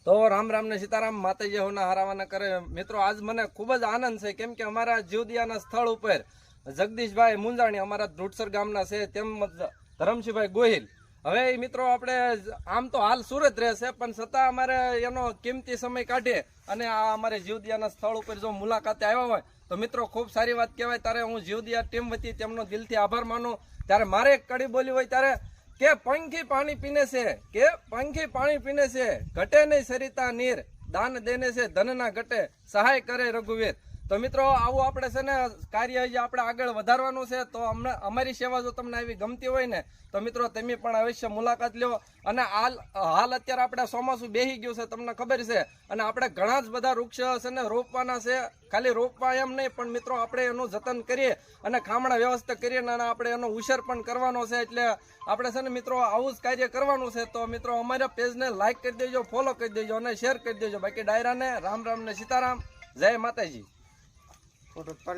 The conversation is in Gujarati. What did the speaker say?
તો રામ રામ ને સીતારામ, માતાજી હોના હારાવાના કરે. મિત્રો આજ મને ખૂબ જ આનંદ છે, કેમ કે અમારા જીવદિયાના સ્થળ ઉપર જગદીશભાઈ મુંજાણી અમારા ધ્રુડસર ગામના છે, તેમજ ધરમસિંહભાઈ ગોહિલ. હવે મિત્રો આપણે આમ તો હાલ સુરત રહેશે, પણ છતાં અમારે એનો કિંમતી સમય કાઢીએ અને આ અમારે જીવદિયાના સ્થળ ઉપર જો મુલાકાતે આવ્યા હોય તો મિત્રો ખૂબ સારી વાત કહેવાય. ત્યારે હું જીવદિયા ટીમ વતી તેમનો દિલથી આભાર માનું. ત્યારે મારે એક કડી બોલી હોય ત્યારે કે પંખી પાણી પીને છે, પંખી પાણી પીને છે, ઘટે નહીં સરિતા નીર, દાન દેને છે ધન ના ઘટે, સહાય કરે રઘુવીર. તો મિત્રો આવું આપણે છે ને કાર્ય જે આપણે આગળ વધારવાનું છે. તો અમારી સેવા જો તમને આવી ગમતી હોય ને તો મિત્રો તમે પણ અવશ્ય મુલાકાત લ્યો. અને હાલ અત્યારે આપણે ચોમાસું બેસી ગયું છે, તમને ખબર છે, અને આપણે ઘણા જ બધા વૃક્ષ છે ને રોપવાના છે. ખાલી રોપવા એમ નહીં, પણ મિત્રો આપણે એનું જતન કરીએ અને ખામણા વ્યવસ્થા કરીએ અને આપણે એનો ઉછેર પણ કરવાનો છે. એટલે આપણે છે ને મિત્રો આવું જ કાર્ય કરવાનું છે. તો મિત્રો અમારા પેજને લાઈક કરી દેજો, ફોલો કરી દેજો અને શેર કરી દેજો. બાકી ડાયરાને રામ રામ ને સીતારામ, જય માતાજી.